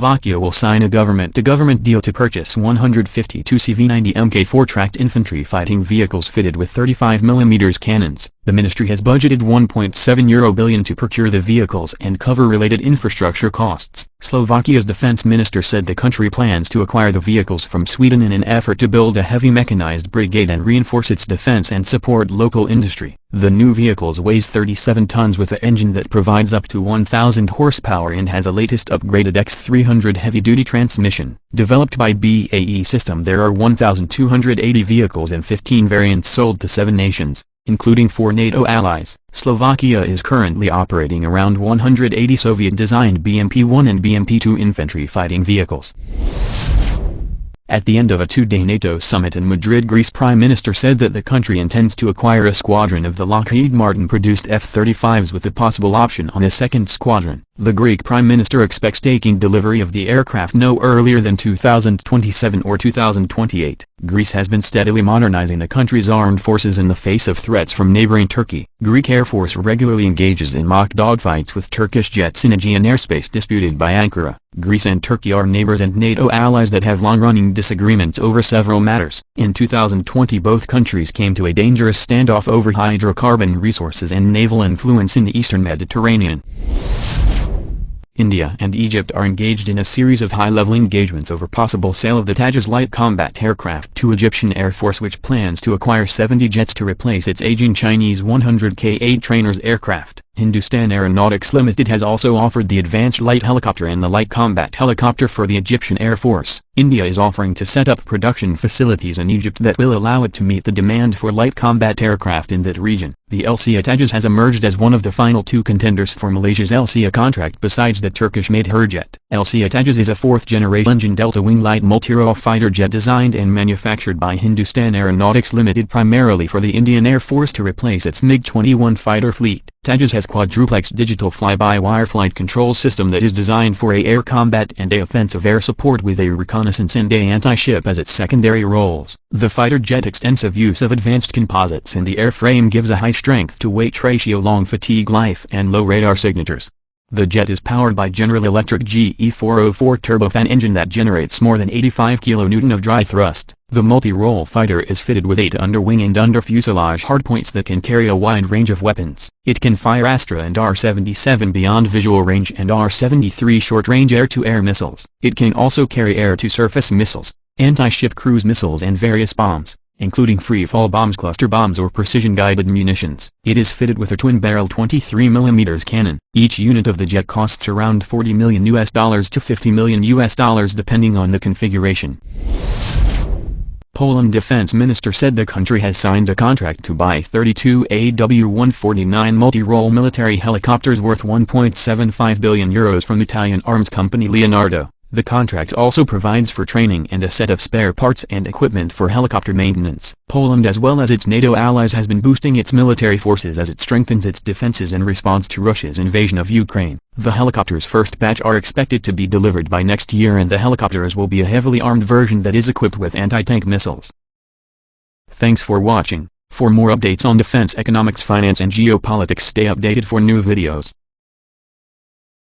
Slovakia will sign a government-to-government deal to purchase 152 CV90 Mk tracked infantry fighting vehicles fitted with 35 mm cannons. The ministry has budgeted €1.7 billion to procure the vehicles and cover related infrastructure costs. Slovakia's defense minister said the country plans to acquire the vehicles from Sweden in an effort to build a heavy mechanized brigade and reinforce its defense and support local industry. The new vehicles weighs 37 tons with an engine that provides up to 1,000 horsepower and has a latest upgraded X300 heavy-duty transmission. Developed by BAE System, there are 1,280 vehicles and 15 variants sold to 7 nations, including 4 NATO allies. Slovakia is currently operating around 180 Soviet-designed BMP-1 and BMP-2 infantry fighting vehicles. At the end of a 2-day NATO summit in Madrid, Greece Prime Minister said that the country intends to acquire a squadron of the Lockheed Martin-produced F-35s with a possible option on a second squadron. The Greek Prime Minister expects taking delivery of the aircraft no earlier than 2027 or 2028. Greece has been steadily modernizing the country's armed forces in the face of threats from neighboring Turkey. Greek Air Force regularly engages in mock dogfights with Turkish jets in Aegean airspace disputed by Ankara. Greece and Turkey are neighbors and NATO allies that have long-running disagreements over several matters. In 2020, both countries came to a dangerous standoff over hydrocarbon resources and naval influence in the eastern Mediterranean. India and Egypt are engaged in a series of high-level engagements over possible sale of the Tejas light combat aircraft to Egyptian Air Force, which plans to acquire 70 jets to replace its aging Chinese 100K-8 trainers aircraft. Hindustan Aeronautics Limited has also offered the Advanced Light Helicopter and the Light Combat Helicopter for the Egyptian Air Force. India is offering to set up production facilities in Egypt that will allow it to meet the demand for light combat aircraft in that region. The LCA Tejas has emerged as one of the final 2 contenders for Malaysia's LCA contract besides the Turkish-made Herjet. LCA Tejas is a 4th-generation engine delta-wing light multi-role fighter jet designed and manufactured by Hindustan Aeronautics Limited primarily for the Indian Air Force to replace its MiG-21 fighter fleet. Tejas has quadruplex digital fly-by-wire flight control system that is designed for air combat and offensive air support with a reconnaissance and anti-ship as its secondary roles. The fighter jet extensive use of advanced composites in the airframe gives a high strength-to-weight ratio, long fatigue life and low radar signatures. The jet is powered by General Electric GE404 turbofan engine that generates more than 85 kN of dry thrust. The multi-role fighter is fitted with 8 underwing and under-fuselage hardpoints that can carry a wide range of weapons. It can fire Astra and R-77 beyond visual range and R-73 short-range air-to-air missiles. It can also carry air-to-surface missiles, anti-ship cruise missiles and various bombs, including free-fall bombs, cluster bombs or precision-guided munitions. It is fitted with a twin-barrel 23 mm cannon. Each unit of the jet costs around $40 million to $50 million depending on the configuration. Poland defense minister said the country has signed a contract to buy 32 AW149 multi-role military helicopters worth €1.75 billion from Italian arms company Leonardo. The contract also provides for training and a set of spare parts and equipment for helicopter maintenance. Poland, as well as its NATO allies, has been boosting its military forces as it strengthens its defenses in response to Russia's invasion of Ukraine. The helicopters' first batch are expected to be delivered by next year, and the helicopters will be a heavily armed version that is equipped with anti-tank missiles. Thanks for watching. For more updates on defense, economics, finance and geopolitics, stay updated for new videos.